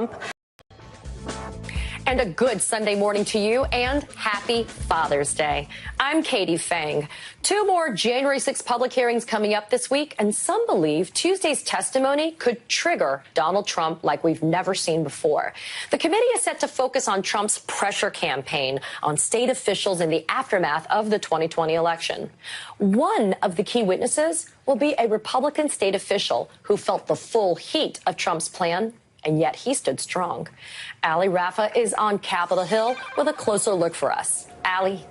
Trump. And a good Sunday morning to you, and happy Father's Day. I'm Katie Fang. 2 more January 6 public hearings coming up this week, and some believe Tuesday's testimony could trigger Donald Trump like we've never seen before. The committee is set to focus on Trump's pressure campaign on state officials in the aftermath of the 2020 election. One of the key witnesses will be a Republican state official who felt the full heat of Trump's plan, and yet he stood strong. Ali Rafa is on Capitol Hill with a closer look for us. Ali.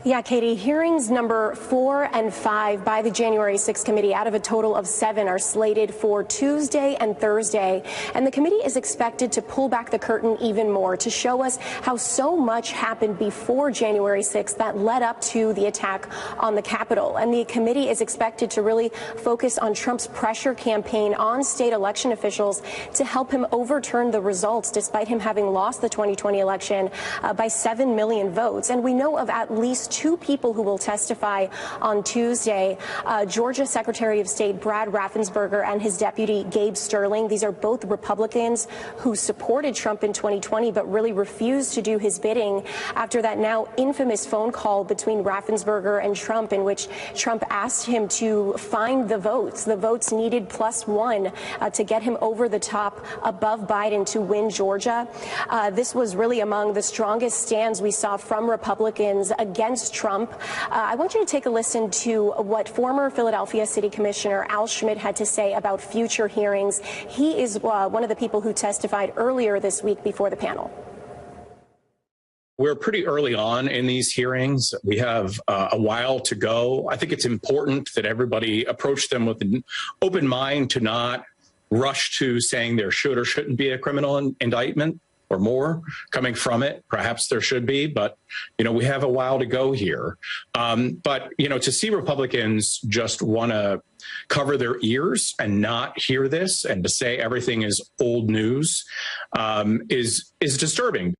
Yeah, Katie, hearings number 4 and 5 by the January 6th committee out of a total of 7 are slated for Tuesday and Thursday. And the committee is expected to pull back the curtain even more to show us how so much happened before January 6th that led up to the attack on the Capitol. And the committee is expected to really focus on Trump's pressure campaign on state election officials to help him overturn the results, despite him having lost the 2020 election by 7 million votes. And we know of at least 2 people who will testify on Tuesday. Georgia Secretary of State Brad Raffensperger and his deputy Gabe Sterling. These are both Republicans who supported Trump in 2020 but really refused to do his bidding after that now infamous phone call between Raffensperger and Trump, in which Trump asked him to find the votes needed +1 to get him over the top above Biden to win Georgia. This was really among the strongest stands we saw from Republicans against Trump. I want you to take a listen to what former Philadelphia City Commissioner Al Schmidt had to say about future hearings. He is one of the people who testified earlier this week before the panel. We're pretty early on in these hearings. We have a while to go. I think it's important that everybody approach them with an open mind, to not rush to saying there should or shouldn't be a criminal indictment or more coming from it. Perhaps there should be, but, we have a while to go here. But, to see Republicans just want to cover their ears and not hear this, and to say everything is old news is disturbing.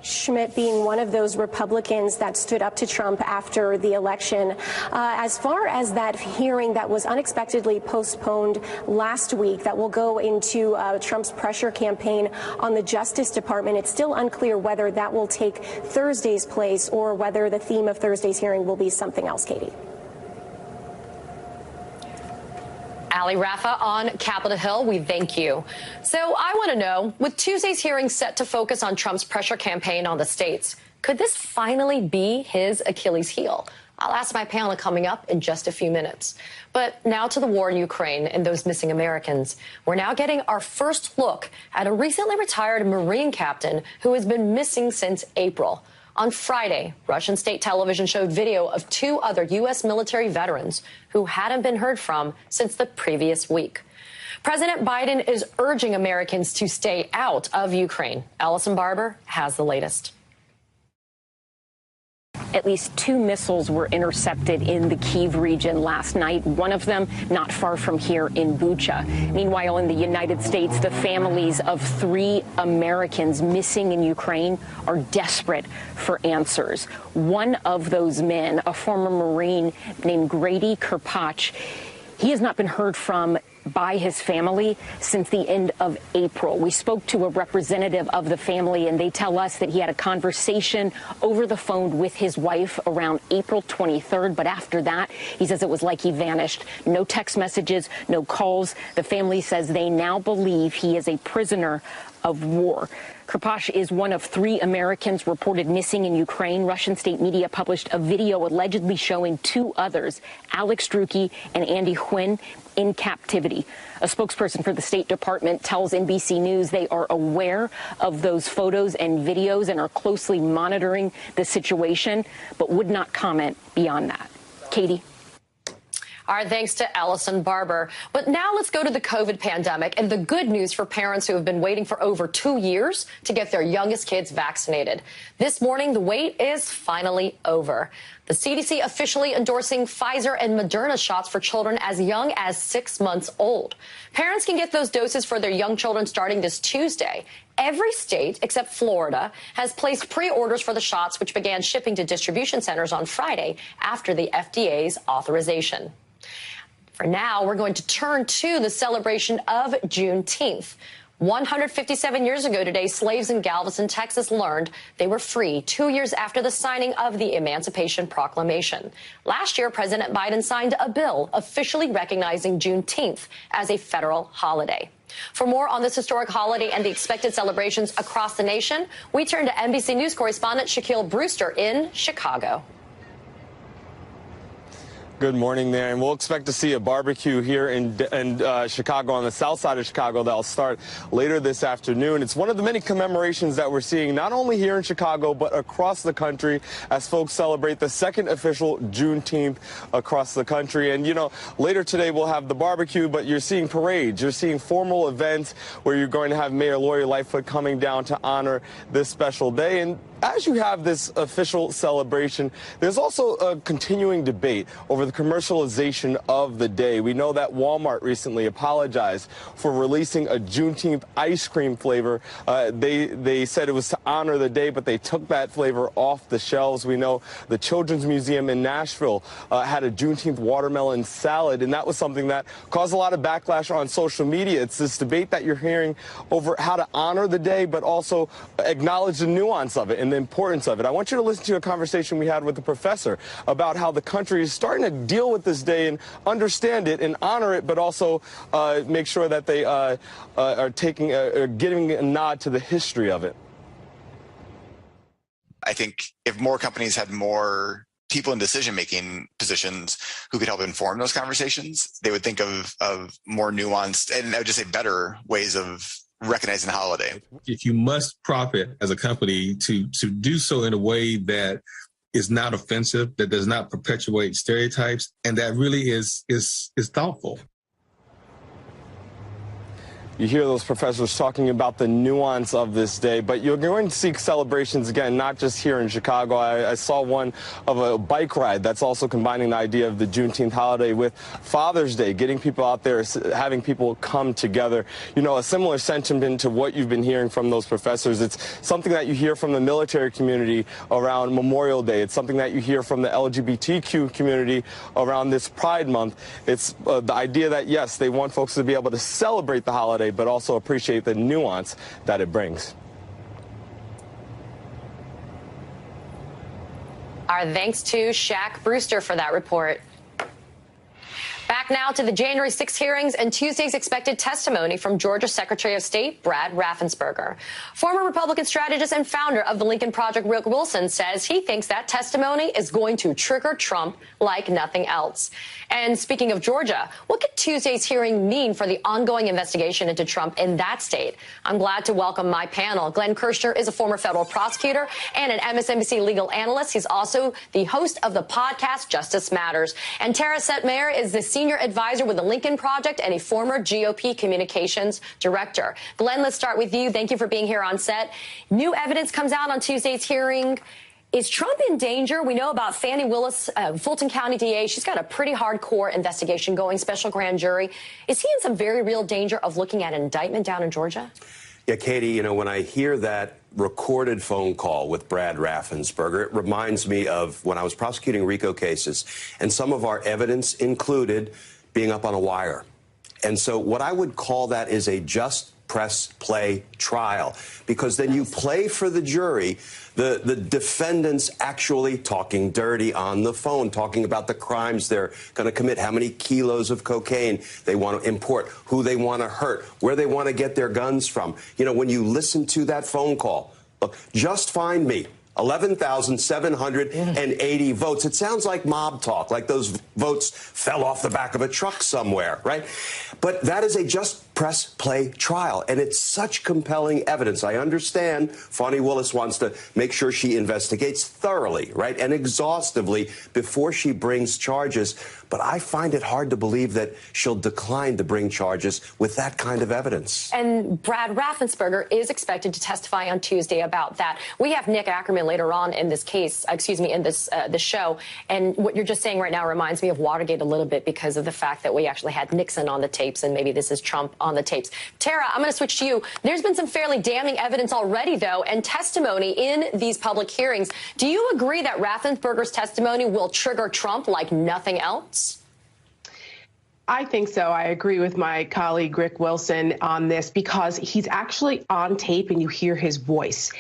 Schmidt being one of those Republicans that stood up to Trump after the election. As far as that hearing that was unexpectedly postponed last week that will go into Trump's pressure campaign on the Justice Department, it's still unclear whether that will take Thursday's place or whether the theme of Thursday's hearing will be something else, Katie. Ali Rafa on Capitol Hill, we thank you. So I want to know, with Tuesday's hearing set to focus on Trump's pressure campaign on the states, could this finally be his Achilles heel? I'll ask my panel coming up in just a few minutes. But now to the war in Ukraine and those missing Americans. We're now getting our first look at a recently retired Marine captain who has been missing since April. On Friday, Russian state television showed video of 2 other U.S. military veterans who hadn't been heard from since the previous week. President Biden is urging Americans to stay out of Ukraine. Allison Barber has the latest. At least 2 missiles were intercepted in the Kyiv region last night, one of them not far from here in Bucha. Meanwhile, in the United States, the families of 3 Americans missing in Ukraine are desperate for answers. One of those men, a former Marine named Grady Kirpach, he has not been heard from by his family since the end of April. We spoke to a representative of the family, and they tell us that he had a conversation over the phone with his wife around April 23rd. But after that, he says it was like he vanished. No text messages, no calls. The family says they now believe he is a prisoner of war. Kirpach is one of 3 Americans reported missing in Ukraine. Russian state media published a video allegedly showing 2 others, Alex Druki and Andy Huynh, in captivity. A spokesperson for the State Department tells NBC News they are aware of those photos and videos and are closely monitoring the situation, but would not comment beyond that. Katie. All right, thanks to Allison Barber. But now let's go to the COVID pandemic and the good news for parents who have been waiting for over 2 years to get their youngest kids vaccinated. This morning, the wait is finally over. The CDC officially endorsing Pfizer and Moderna shots for children as young as 6 months old. Parents can get those doses for their young children starting this Tuesday. Every state except Florida has placed pre-orders for the shots, which began shipping to distribution centers on Friday after the FDA's authorization. For now, we're going to turn to the celebration of Juneteenth. 157 years ago today, slaves in Galveston, Texas learned they were free 2 years after the signing of the Emancipation Proclamation. Last year, President Biden signed a bill officially recognizing Juneteenth as a federal holiday. For more on this historic holiday and the expected celebrations across the nation, we turn to NBC News correspondent Shaquille Brewster in Chicago. Good morning there, and we'll expect to see a barbecue here in Chicago, on the south side of Chicago, that'll start later this afternoon. It's one of the many commemorations that we're seeing not only here in Chicago but across the country as folks celebrate the second official Juneteenth across the country. And you know, later today we'll have the barbecue, but you're seeing parades, you're seeing formal events where you're going to have Mayor Lori Lightfoot coming down to honor this special day. And as you have this official celebration, there's also a continuing debate over the commercialization of the day. We know that Walmart recently apologized for releasing a Juneteenth ice cream flavor. They said it was to honor the day, but they took that flavor off the shelves. We know the Children's Museum in Nashville had a Juneteenth watermelon salad, and that was something that caused a lot of backlash on social media. It's this debate that you're hearing over how to honor the day, but also acknowledge the nuance of it and the importance of it. I want you to listen to a conversation we had with the professor about how the country is starting to deal with this day and understand it and honor it, but also make sure that they are giving a nod to the history of it. I think if more companies had more people in decision-making positions who could help inform those conversations, they would think of more nuanced and I would just say better ways of recognizing the holiday. If you must profit as a company, to do so in a way that is not offensive, that does not perpetuate stereotypes, and that really is thoughtful. You hear those professors talking about the nuance of this day, but you're going to see celebrations again, not just here in Chicago. I saw one of a bike ride that's also combining the idea of the Juneteenth holiday with Father's Day, getting people out there, having people come together. You know, a similar sentiment to what you've been hearing from those professors. It's something that you hear from the military community around Memorial Day. It's something that you hear from the LGBTQ community around this Pride Month. It's the idea that, yes, they want folks to be able to celebrate the holiday, but also appreciate the nuance that it brings. Our thanks to Shaq Brewster for that report. Back now to the January 6 hearings and Tuesday's expected testimony from Georgia Secretary of State Brad Raffensperger. Former Republican strategist and founder of the Lincoln Project, Rick Wilson, says he thinks that testimony is going to trigger Trump like nothing else. And speaking of Georgia, what could Tuesday's hearing mean for the ongoing investigation into Trump in that state? I'm glad to welcome my panel. Glenn Kirshner is a former federal prosecutor and an MSNBC legal analyst. He's also the host of the podcast Justice Matters. And Tara Setmayer is the senior advisor with the Lincoln Project and a former GOP communications director. Glenn, let's start with you. Thank you for being here on set. New evidence comes out on Tuesday's hearing. Is Trump in danger? We know about Fannie Willis, Fulton County DA. She's got a pretty hardcore investigation going, special grand jury. Is he in some very real danger of looking at an indictment down in Georgia? Yeah, Katie, you know, when I hear that recorded phone call with Brad Raffensperger, it reminds me of when I was prosecuting RICO cases, and some of our evidence included being up on a wire. And so what I would call that is a just press play trial, because then you play for the jury the defendants actually talking dirty on the phone, talking about the crimes they're going to commit, how many kilos of cocaine they want to import, who they want to hurt, where they want to get their guns from. You know, when you listen to that phone call, look, just find me 11,780 votes. It sounds like mob talk, like those votes fell off the back of a truck somewhere, right? But that is a just press play trial, and it's such compelling evidence. I understand Fannie Willis wants to make sure she investigates thoroughly, right, and exhaustively before she brings charges, but I find it hard to believe that she'll decline to bring charges with that kind of evidence. And Brad Raffensperger is expected to testify on Tuesday about that. We have Nick Ackerman later on in this case, in this show, and what you're just saying right now reminds me of Watergate a little bit because of the fact that we actually had Nixon on the tapes, and maybe this is Trump on the tapes. Tara, I'm going to switch to you. There's been some fairly damning evidence already, though, and testimony in these public hearings. Do you agree that Raffensperger's testimony will trigger Trump like nothing else? I think so. I agree with my colleague Rick Wilson on this because he's actually on tape and you hear his voice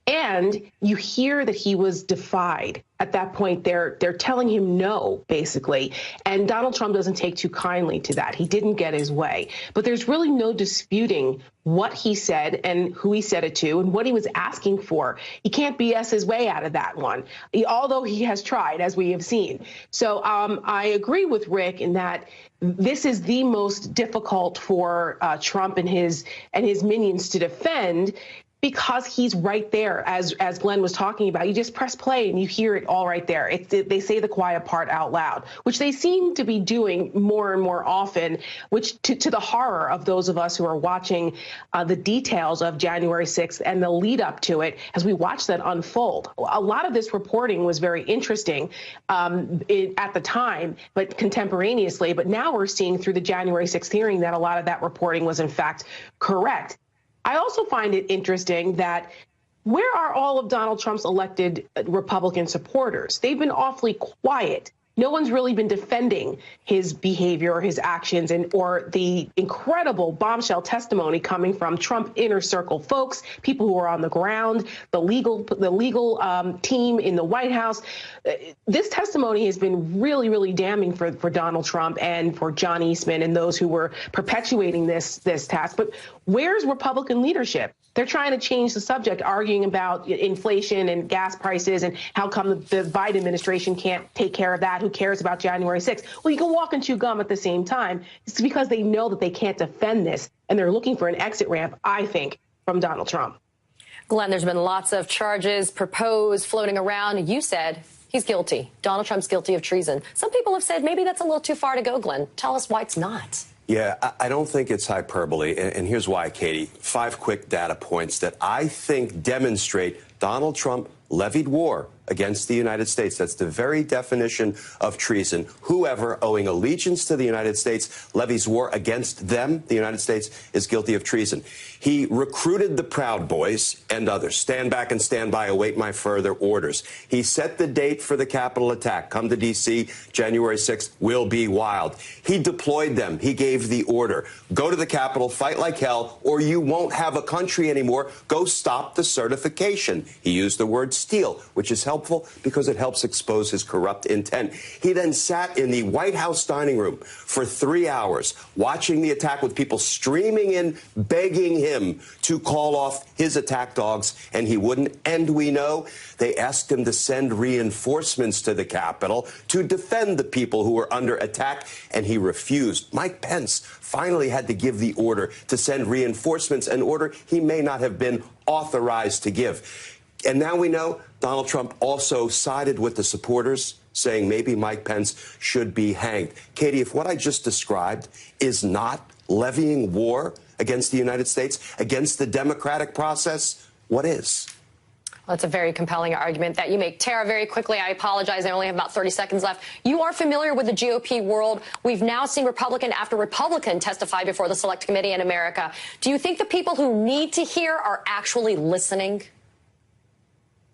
and you hear that he was defied. At that point, they're telling him no, basically. And Donald Trump doesn't take too kindly to that. He didn't get his way. But there's really no disputing what he said and who he said it to and what he was asking for. He can't BS his way out of that one, although he has tried, as we have seen. So I agree with Rick in that this is the most difficult for Trump and his minions to defend, because he's right there, as Glenn was talking about. You just press play and you hear it all right there. They say the quiet part out loud, which they seem to be doing more and more often, which to the horror of those of us who are watching the details of January 6th and the lead up to it as we watch that unfold. A lot of this reporting was very interesting at the time, but contemporaneously. But now we're seeing through the January 6th hearing that a lot of that reporting was in fact correct. I also find it interesting that where are all of Donald Trump's elected Republican supporters? They've been awfully quiet. No one's really been defending his behavior or his actions or the incredible bombshell testimony coming from Trump inner circle folks, people who are on the ground, the legal team in the White House. This testimony has been really, really damning for Donald Trump and for John Eastman and those who were perpetuating this task. But where's Republican leadership? They're trying to change the subject, arguing about inflation and gas prices and how come the Biden administration can't take care of that. Who cares about January 6th? Well, you can walk and chew gum at the same time. It's because they know that they can't defend this, and they're looking for an exit ramp, I think, from Donald Trump. Glenn, there's been lots of charges proposed, floating around. You said he's guilty. Donald Trump's guilty of treason. Some people have said maybe that's a little too far to go, Glenn. Tell us why it's not. Yeah, I don't think it's hyperbole, and here's why, Katie. 5 quick data points that I think demonstrate Donald Trump levied war against the United States. That's the very definition of treason. Whoever owing allegiance to the United States levies war against them, the United States, is guilty of treason. He recruited the Proud Boys and others. Stand back and stand by, await my further orders. He set the date for the Capitol attack. Come to D.C., January 6th will be wild. He deployed them. He gave the order. Go to the Capitol, fight like hell, or you won't have a country anymore. Go stop the certification. He used the word steal, which is helpful because it helps expose his corrupt intent. He then sat in the White House dining room for 3 hours watching the attack with people streaming in, begging him to call off his attack dogs, and he wouldn't. And we know they asked him to send reinforcements to the Capitol to defend the people who were under attack, and he refused. Mike Pence finally had to give the order to send reinforcements, an order he may not have been authorized to give. And now we know Donald Trump also sided with the supporters, saying maybe Mike Pence should be hanged. Katie, if what I just described is not levying war against the United States, against the democratic process, what is? Well, that's a very compelling argument that you make. Tara, very quickly, I apologize. I only have about 30 seconds left. You are familiar with the GOP world. We've now seen Republican after Republican testify before the Select Committee in America. Do you think the people who need to hear are actually listening?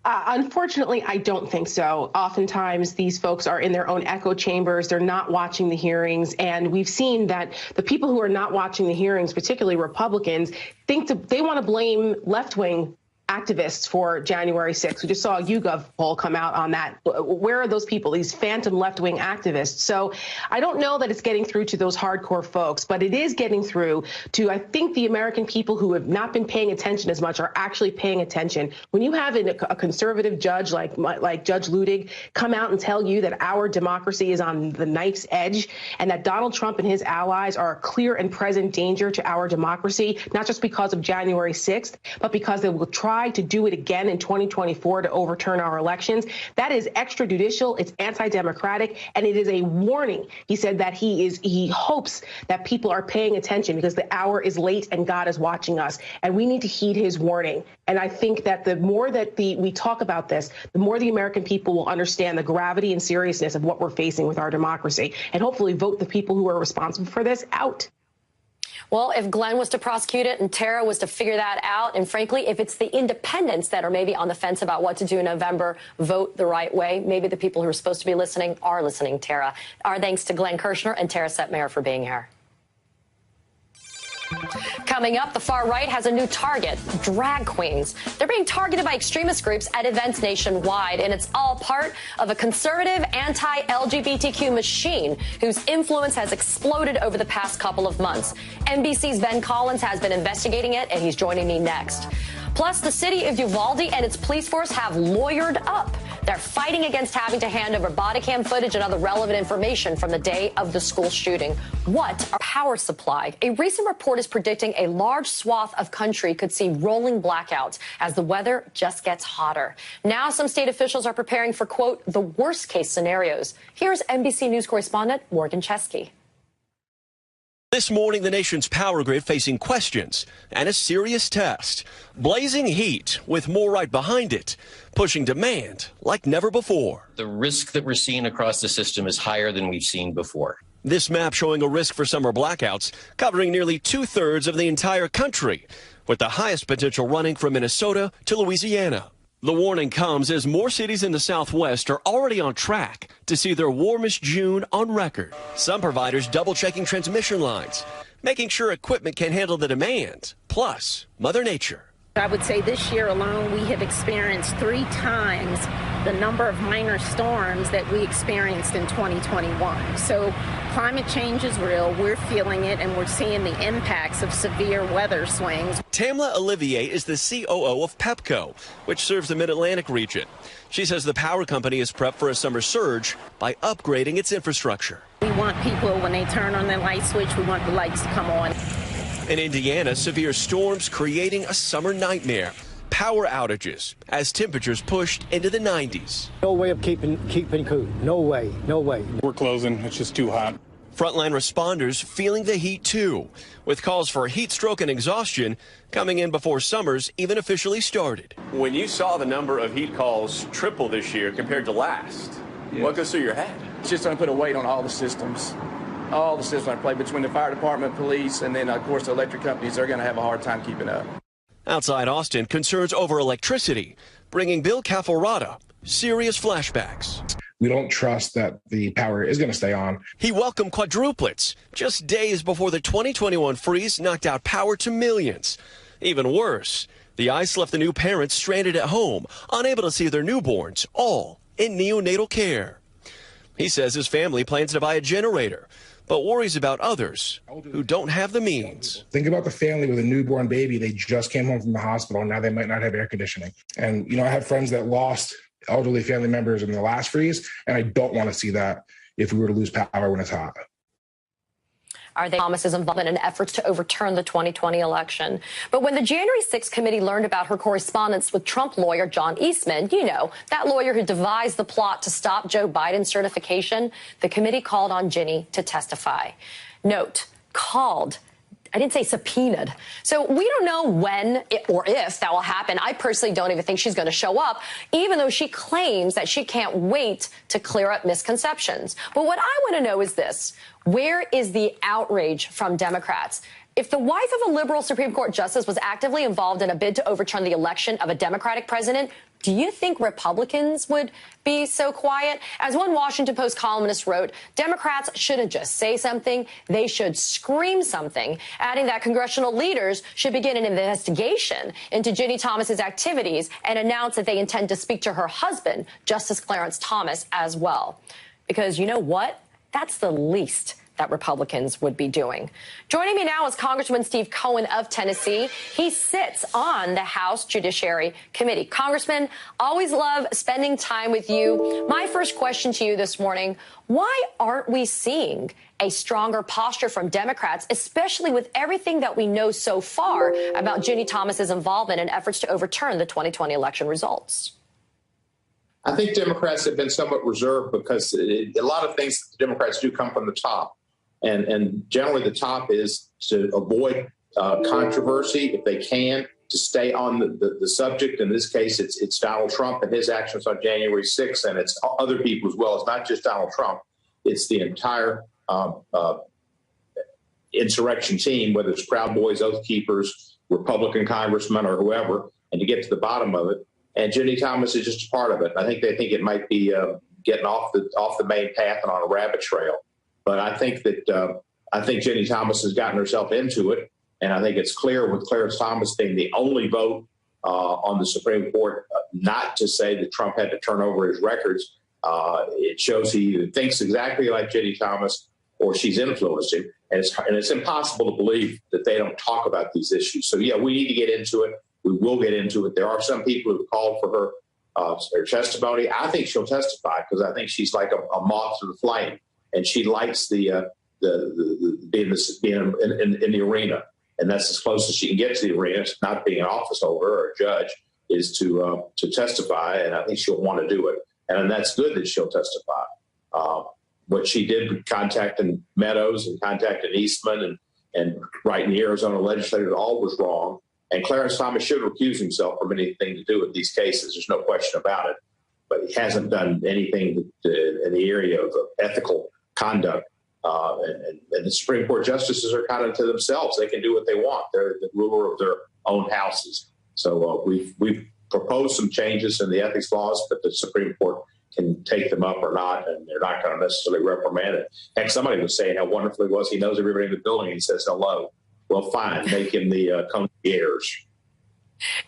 Unfortunately, I don't think so. Oftentimes, these folks are in their own echo chambers. They're not watching the hearings. And we've seen that the people who are not watching the hearings, particularly Republicans, they want to blame left-wing activists for January 6th. We just saw a YouGov poll come out on that. Where are those people, these phantom left-wing activists? So I don't know that it's getting through to those hardcore folks, but it is getting through to, I think, the American people who have not been paying attention as much are actually paying attention. When you have a conservative judge like Judge Ludig come out and tell you that our democracy is on the knife's edge and that Donald Trump and his allies are a clear and present danger to our democracy, not just because of January 6th, but because they will try to do it again in 2024 to overturn our elections. That is extrajudicial. It's anti-democratic, and it is a warning. He said that he hopes that people are paying attention because the hour is late and God is watching us, and we need to heed his warning. And I think that the more that we talk about this, the more the American people will understand the gravity and seriousness of what we're facing with our democracy, and hopefully vote the people who are responsible for this out. Well, if Glenn was to prosecute it and Tara was to figure that out, and frankly, if it's the independents that are maybe on the fence about what to do in November, vote the right way, maybe the people who are supposed to be listening are listening, Tara. Our thanks to Glenn Kirshner and Tara Setmayer for being here. Coming up, the far right has a new target, drag queens. They're being targeted by extremist groups at events nationwide, and it's all part of a conservative anti-LGBTQ machine whose influence has exploded over the past couple of months. NBC's Ben Collins has been investigating it, and he's joining me next. Plus, the city of Uvalde and its police force have lawyered up. They're fighting against having to hand over body cam footage and other relevant information from the day of the school shooting. What are power supply? A recent report is predicting a large swath of country could see rolling blackouts as the weather just gets hotter. Now some state officials are preparing for, quote, the worst case scenarios. Here's NBC News correspondent Morgan Chesky. This morning, the nation's power grid facing questions and a serious test. Blazing heat with more right behind it, pushing demand like never before. The risk that we're seeing across the system is higher than we've seen before. This map showing a risk for summer blackouts covering nearly 2/3 of the entire country, with the highest potential running from Minnesota to Louisiana. The warning comes as more cities in the Southwest are already on track to see their warmest June on record. Some providers double-checking transmission lines, making sure equipment can handle the demand, plus Mother Nature. I would say this year alone, we have experienced 3 times the number of minor storms that we experienced in 2021. So climate change is real. We're feeling it, and we're seeing the impacts of severe weather swings. Tamla Olivier is the COO of Pepco, which serves the Mid-Atlantic region. She says the power company is prepped for a summer surge by upgrading its infrastructure. We want people, when they turn on their light switch, we want the lights to come on. In Indiana, severe storms creating a summer nightmare. Power outages as temperatures pushed into the 90s. No way of keeping cool. No way. We're closing. It's just too hot. Frontline responders feeling the heat too, with calls for heat stroke and exhaustion coming in before summer's even officially started. When you saw the number of heat calls triple this year compared to last, what goes through your head? It's just going to put a weight on all the systems. All the systems I play between the fire department, police, and then, of course, the electric companies. They're going to have a hard time keeping up. Outside Austin, concerns over electricity, bringing Bill Cafferata serious flashbacks. We don't trust that the power is going to stay on. He welcomed quadruplets just days before the 2021 freeze knocked out power to millions. Even worse, the ice left the new parents stranded at home, unable to see their newborns, all in neonatal care. He says his family plans to buy a generator, but worries about others who don't have the means. Think about the family with a newborn baby. They just came home from the hospital, and now they might not have air conditioning. And, I have friends that lost elderly family members in the last freeze, and I don't want to see that if we were to lose power when it's hot. Are they Thomas's involvement in efforts to overturn the 2020 election? But when the January 6th committee learned about her correspondence with Trump lawyer John Eastman, that lawyer who devised the plot to stop Joe Biden's certification, the committee called on Ginny to testify. Note, called. I didn't say subpoenaed. So we don't know when or if that will happen. I personally don't even think she's going to show up, even though she claims that she can't wait to clear up misconceptions. But what I want to know is this. Where is the outrage from Democrats? If the wife of a liberal Supreme Court justice was actively involved in a bid to overturn the election of a Democratic president, do you think Republicans would be so quiet? As one Washington Post columnist wrote, Democrats shouldn't just say something, they should scream something, adding that congressional leaders should begin an investigation into Ginny Thomas's activities and announce that they intend to speak to her husband, Justice Clarence Thomas, as well. Because you know what? That's the least that Republicans would be doing. Joining me now is Congressman Steve Cohen of Tennessee. He sits on the House Judiciary Committee. Congressman, always love spending time with you. My first question to you this morning, why aren't we seeing a stronger posture from Democrats, especially with everything that we know so far about Ginny Thomas's involvement in efforts to overturn the 2020 election results? I think Democrats have been somewhat reserved because a lot of things that the Democrats do come from the top. And generally the top is to avoid controversy if they can, to stay on the subject. In this case, it's Donald Trump and his actions on January 6th, and it's other people as well. It's not just Donald Trump. It's the entire insurrection team, whether it's Proud Boys, Oath Keepers, Republican congressmen, or whoever, and to get to the bottom of it. And Jenny Thomas is just a part of it. I think they think it might be getting off the main path and on a rabbit trail. But I think that Jenny Thomas has gotten herself into it, and I think it's clear with Clarence Thomas being the only vote on the Supreme Court not to say that Trump had to turn over his records. It shows he either thinks exactly like Jenny Thomas or she's influenced him. And it's impossible to believe that they don't talk about these issues. So, yeah, we need to get into it. We will get into it. There are some people who've called for her testimony. I think she'll testify because I think she's like a moth to the flame, and she likes being in the arena. And that's as close as she can get to the arena. It's not being an office holder or a judge, is to testify, and I think she'll want to do it. And that's good that she'll testify. What she did contacting Meadows and contacting Eastman and writing the Arizona legislators, all was wrong. And Clarence Thomas should recuse himself from anything to do with these cases. There's no question about it. But he hasn't done anything in the area of ethical conduct. And the Supreme Court justices are kind of to themselves. They can do what they want. They're the ruler of their own houses. So we've proposed some changes in the ethics laws, but the Supreme Court can take them up or not, and they're not going to necessarily reprimand it. Heck, somebody was saying how wonderful it was. He knows everybody in the building. He says hello. Well, fine. Make him the concierge.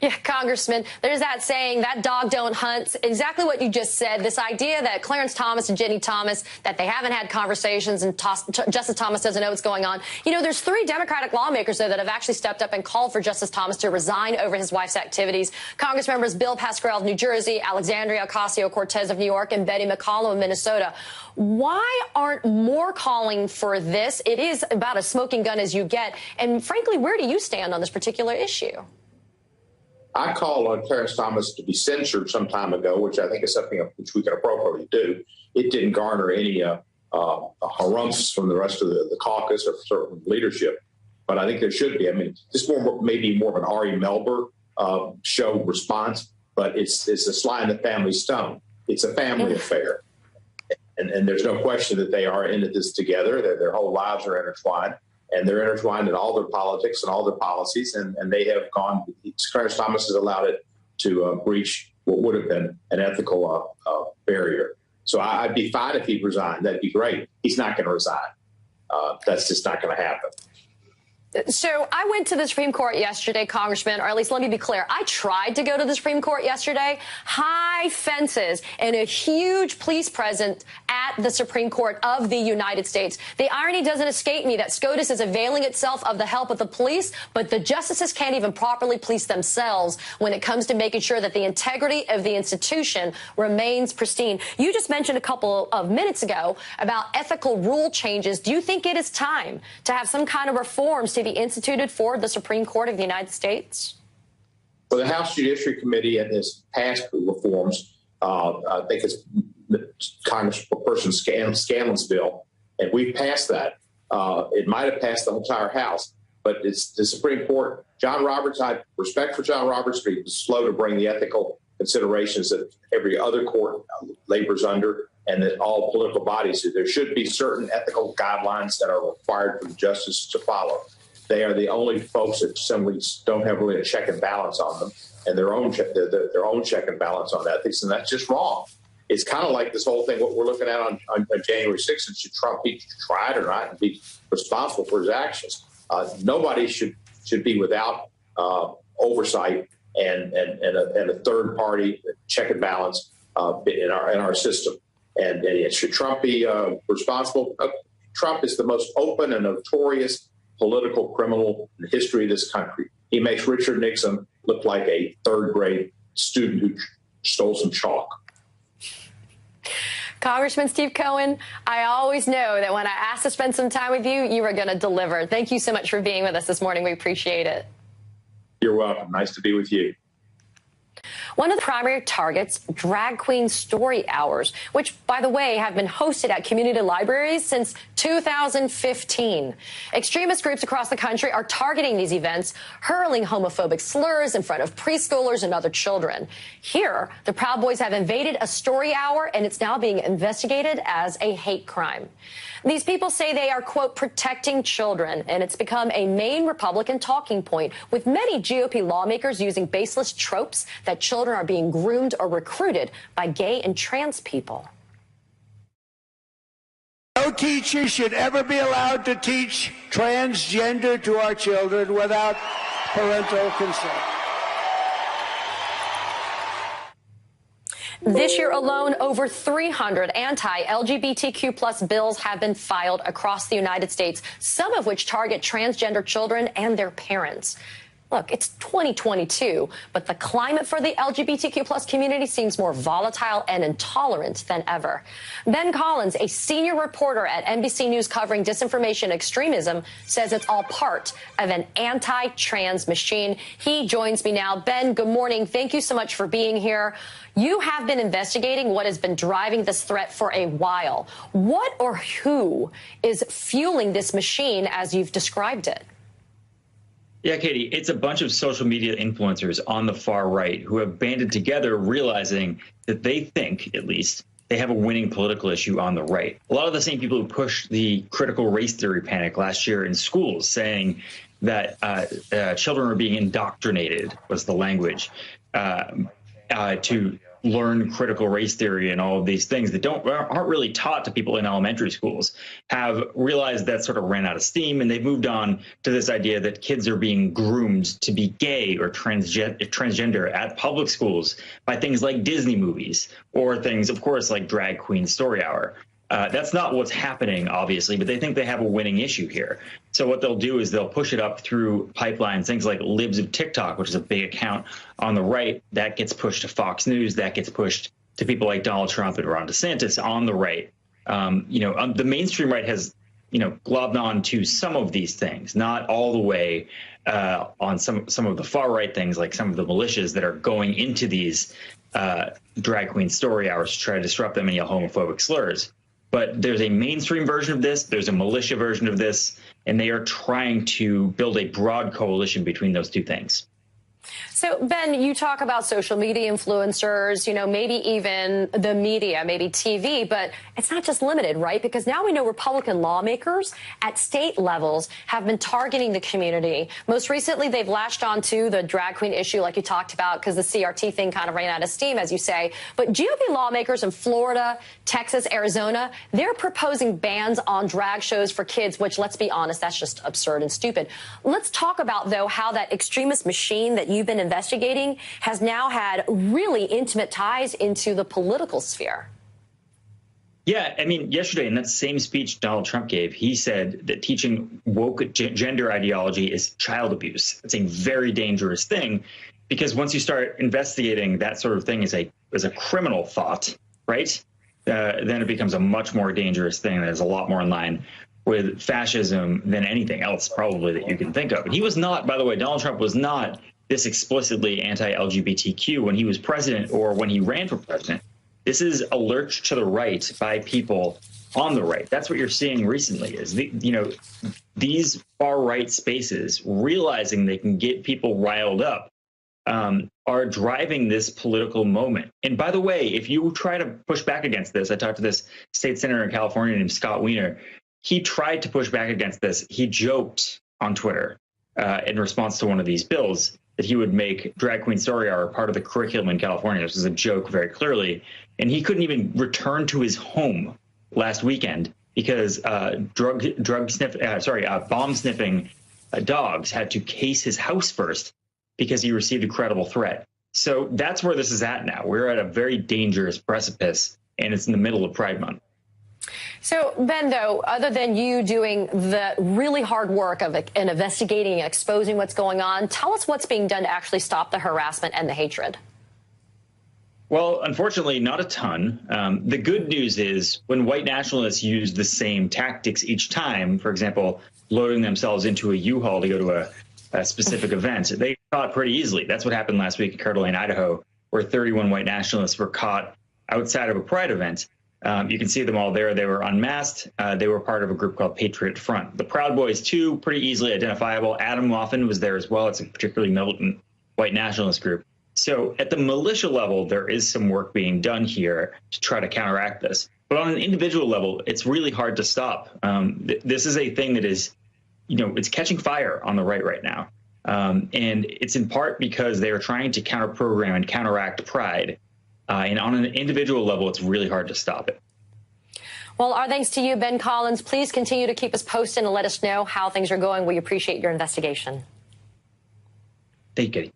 Yeah, Congressman, there's that saying, that dog don't hunt. Exactly what you just said. This idea that Clarence Thomas and Jenny Thomas, that they haven't had conversations and Justice Thomas doesn't know what's going on. You know, there's 3 Democratic lawmakers, though, that have actually stepped up and called for Justice Thomas to resign over his wife's activities. Congress members Bill Pascrell of New Jersey, Alexandria Ocasio-Cortez of New York, and Betty McCollum of Minnesota. Why aren't more calling for this? It is about as smoking gun as you get. And frankly, where do you stand on this particular issue? I called on Clarence Thomas to be censured some time ago, which I think is something which we can appropriately do. It didn't garner any harumphs from the rest of the caucus or certain leadership, but I think there should be. I mean, this may be more of an Ari Melber show response, but it's a sly in the family stone. It's a family affair, and there's no question that they are into this together. Their whole lives are intertwined. And they're intertwined in all their politics and all their policies, and they have gone. Clarence Thomas has allowed it to breach what would have been an ethical barrier. So I'd be fine if he resigned. That'd be great. He's not going to resign. That's just not going to happen. So I went to the Supreme Court yesterday, Congressman, or at least let me be clear. I tried to go to the Supreme Court yesterday. High fences and a huge police presence at the Supreme Court of the United States. The irony doesn't escape me that SCOTUS is availing itself of the help of the police, but the justices can't even properly police themselves when it comes to making sure that the integrity of the institution remains pristine. You just mentioned a couple of minutes ago about ethical rule changes. Do you think it is time to have some kind of reforms to be instituted for the Supreme Court of the United States? Well, the House Judiciary Committee has passed reforms. I think it's Congressperson Scanlon's bill, and we've passed that. It might have passed the entire House, but it's the Supreme Court. John Roberts, I have respect for John Roberts, but he was slow to bring the ethical considerations that every other court labors under, and that all political bodies do. There should be certain ethical guidelines that are required for the justices to follow. They are the only folks that simply don't have really a check and balance on them, and their own check and balance on ethics, and that's just wrong. It's kind of like this whole thing, what we're looking at on January 6th, and should Trump be tried or not and be responsible for his actions. Nobody should be without oversight and a third party check and balance in our system. And should Trump be responsible? Trump is the most open and notorious political criminal in the history of this country. He makes Richard Nixon look like a third-grade student who stole some chalk. Congressman Steve Cohen, I always know that when I ask to spend some time with you, you are going to deliver. Thank you so much for being with us this morning. We appreciate it. You're welcome. Nice to be with you. One of the primary targets, drag queen story hours, which, by the way, have been hosted at community libraries since 2015. Extremist groups across the country are targeting these events, hurling homophobic slurs in front of preschoolers and other children. Here, the Proud Boys have invaded a story hour, and it's now being investigated as a hate crime. These people say they are, quote, protecting children, and it's become a main Republican talking point, with many GOP lawmakers using baseless tropes that children are being groomed or recruited by gay and trans people. No teacher should ever be allowed to teach transgender to our children without parental consent. This year alone, over 300 anti-LGBTQ+ bills have been filed across the United States, some of which target transgender children and their parents. Look, it's 2022, but the climate for the LGBTQ+ community seems more volatile and intolerant than ever. Ben Collins, a senior reporter at NBC News covering disinformation and extremism, says it's all part of an anti-trans machine. He joins me now. Ben, good morning. Thank you so much for being here. You have been investigating what has been driving this threat for a while. What or who is fueling this machine as you've described it? Yeah, Katie, it's a bunch of social media influencers on the far right who have banded together, realizing that they think, at least, they have a winning political issue on the right. A lot of the same people who pushed the critical race theory panic last year in schools, saying that children are being indoctrinated, was the language, to learn critical race theory and all of these things that aren't really taught to people in elementary schools, have realized that sort of ran out of steam, and they've moved on to this idea that kids are being groomed to be gay or transgender at public schools by things like Disney movies or things, of course, like Drag Queen Story Hour. That's not what's happening, obviously, but they think they have a winning issue here. So what they'll do is they'll push it up through pipelines, things like Libs of TikTok, which is a big account on the right. That gets pushed to Fox News. That gets pushed to people like Donald Trump and Ron DeSantis on the right. The mainstream right has, globbed on to some of these things, not all the way on some of the far right things, like some of the militias that are going into these drag queen story hours to try to disrupt them and yell homophobic slurs. But there's a mainstream version of this, there's a militia version of this, and they are trying to build a broad coalition between those two things. So, Ben, you talk about social media influencers, maybe even the media, maybe TV, but it's not just limited, right? Because now we know Republican lawmakers at state levels have been targeting the community. Most recently, they've latched onto the drag queen issue, like you talked about, because the CRT thing kind of ran out of steam, as you say. But GOP lawmakers in Florida, Texas, Arizona, they're proposing bans on drag shows for kids, which, let's be honest, that's just absurd and stupid. Let's talk about, though, how that extremist machine that you've been investigating has now had really intimate ties into the political sphere. Yeah, I mean, yesterday in that same speech Donald Trump gave, he said that teaching woke gender ideology is child abuse. It's a very dangerous thing, because once you start investigating that sort of thing as a criminal thought, right, then it becomes a much more dangerous thing that is a lot more in line with fascism than anything else probably that you can think of. And he was not, by the way, Donald Trump was not this explicitly anti-LGBTQ when he was president or when he ran for president. This is a lurch to the right by people on the right. That's what you're seeing recently is, these far right spaces realizing they can get people riled up are driving this political moment. And by the way, if you try to push back against this, I talked to this state senator in California named Scott Wiener. He tried to push back against this. He joked on Twitter in response to one of these bills that he would make Drag Queen Story Hour part of the curriculum in California. This was a joke very clearly. And he couldn't even return to his home last weekend because bomb sniffing dogs had to case his house first because he received a credible threat. So that's where this is at now. We're at a very dangerous precipice, and it's in the middle of Pride Month. So, Ben, though, other than you doing the really hard work of investigating and exposing what's going on, tell us what's being done to actually stop the harassment and the hatred. Well, unfortunately, not a ton. The good news is when white nationalists use the same tactics each time, for example, loading themselves into a U-Haul to go to a specific event, they get caught pretty easily. That's what happened last week in Coeur d'Alene, Idaho, where 31 white nationalists were caught outside of a Pride event. You can see them all there. They were unmasked. They were part of a group called Patriot Front. The Proud Boys, too, pretty easily identifiable. Adam Moffin was there as well. It's a particularly militant white nationalist group. So at the militia level, there is some work being done here to try to counteract this. But on an individual level, it's really hard to stop. This is a thing that is, it's catching fire on the right now. And it's in part because they are trying to counter-program and counteract pride. And on an individual level, it's really hard to stop it. Well, our thanks to you, Ben Collins. Please continue to keep us posted and let us know how things are going. We appreciate your investigation. Thank you.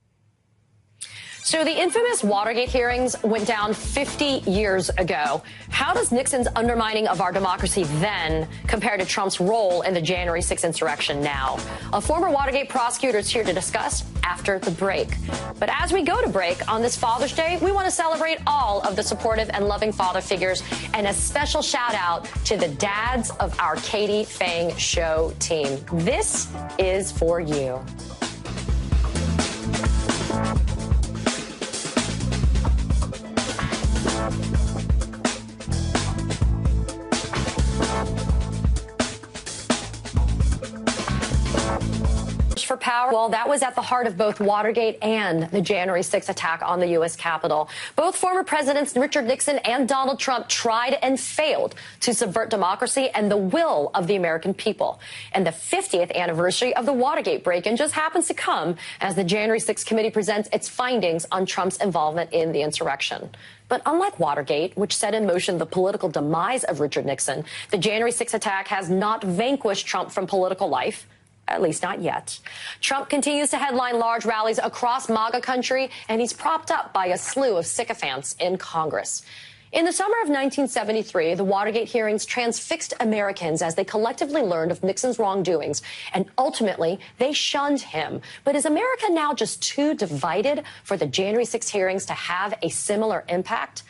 So the infamous Watergate hearings went down 50 years ago. How does Nixon's undermining of our democracy then compare to Trump's role in the January 6th insurrection now? A former Watergate prosecutor is here to discuss after the break. But as we go to break on this Father's Day, we want to celebrate all of the supportive and loving father figures, and a special shout out to the dads of our Katie Fang Show team. This is for you. For power. Well, that was at the heart of both Watergate and the January 6th attack on the U.S. Capitol. Both former presidents Richard Nixon and Donald Trump tried and failed to subvert democracy and the will of the American people. And the 50th anniversary of the Watergate break-in just happens to come as the January 6th committee presents its findings on Trump's involvement in the insurrection. But unlike Watergate, which set in motion the political demise of Richard Nixon, the January 6th attack has not vanquished Trump from political life. At least not yet. Trump continues to headline large rallies across MAGA country, and he's propped up by a slew of sycophants in Congress. In the summer of 1973, the Watergate hearings transfixed Americans as they collectively learned of Nixon's wrongdoings, and ultimately they shunned him. But is America now just too divided for the January 6th hearings to have a similar impact?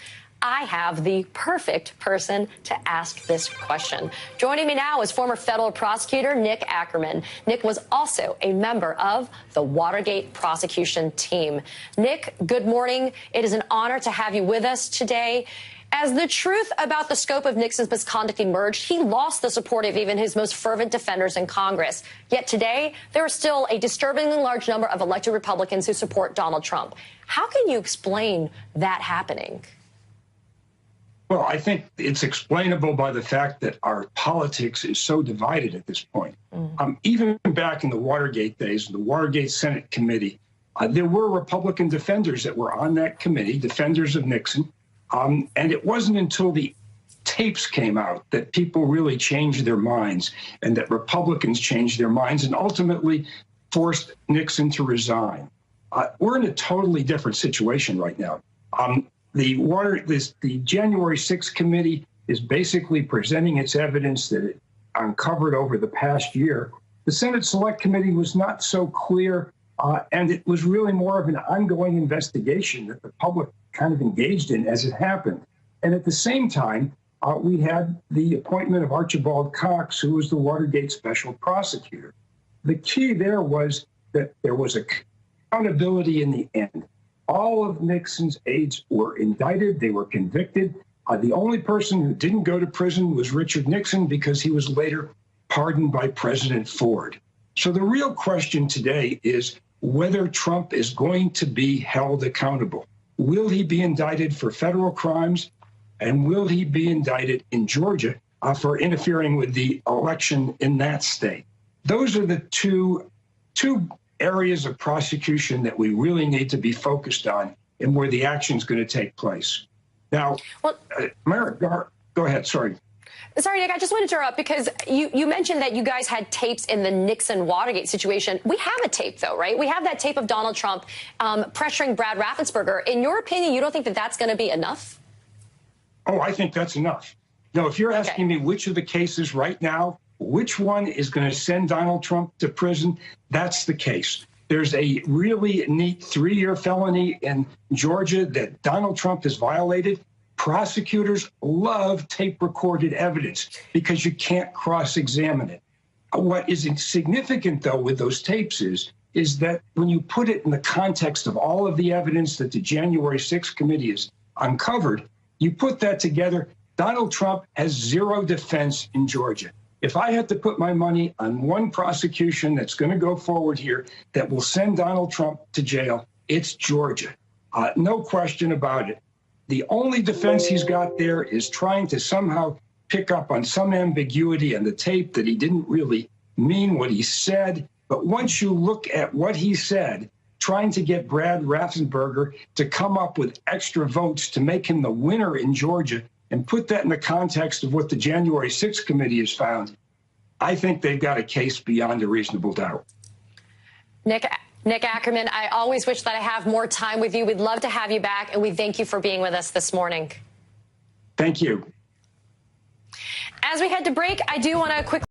I have the perfect person to ask this question. Joining me now is former federal prosecutor Nick Ackerman. Nick was also a member of the Watergate prosecution team. Nick, good morning. It is an honor to have you with us today. As the truth about the scope of Nixon's misconduct emerged, he lost the support of even his most fervent defenders in Congress. Yet today, there is still a disturbingly large number of elected Republicans who support Donald Trump. How can you explain that happening? Well, I think it's explainable by the fact that our politics is so divided at this point. Even back in the Watergate days, the Watergate Senate Committee, there were Republican defenders that were on that committee, defenders of Nixon. And it wasn't until the tapes came out that people really changed their minds and that Republicans changed their minds and ultimately forced Nixon to resign. We're in a totally different situation right now. The January 6th committee is basically presenting its evidence that it uncovered over the past year. The Senate Select Committee was not so clear, and it was really more of an ongoing investigation that the public kind of engaged in as it happened. And at the same time, we had the appointment of Archibald Cox, who was the Watergate special prosecutor. The key there was that there was accountability in the end. All of Nixon's aides were indicted. They were convicted. The only person who didn't go to prison was Richard Nixon because he was later pardoned by President Ford. So the real question today is whether Trump is going to be held accountable. Will he be indicted for federal crimes? And will he be indicted in Georgia for interfering with the election in that state? Those are the two areas of prosecution that we really need to be focused on and where the action is going to take place. Now, Merrick, go ahead. Sorry, Nick, I just wanted to interrupt because you mentioned that you guys had tapes in the Nixon-Watergate situation. We have a tape, though, right? We have that tape of Donald Trump pressuring Brad Raffensperger. In your opinion, you don't think that that's going to be enough? Oh, I think that's enough. No, if you're asking me which of the cases right now, which one is going to send Donald Trump to prison, that's the case. There's a really neat 3-year felony in Georgia that Donald Trump has violated. Prosecutors love tape-recorded evidence because you can't cross-examine it. What is significant, though, with those tapes is that when you put it in the context of all of the evidence that the January 6th committee has uncovered, you put that together, Donald Trump has zero defense in Georgia. If I had to put my money on one prosecution that's going to go forward here that will send Donald Trump to jail, it's Georgia. No question about it. The only defense he's got there is trying to somehow pick up on some ambiguity in the tape that he didn't really mean what he said. But once you look at what he said, trying to get Brad Raffensperger to come up with extra votes to make him the winner in Georgia and put that in the context of what the January 6th committee has found, I think they've got a case beyond a reasonable doubt. Nick Ackerman, I always wish that I have more time with you. We'd love to have you back, and we thank you for being with us this morning. Thank you. As we head to break, I do want to quickly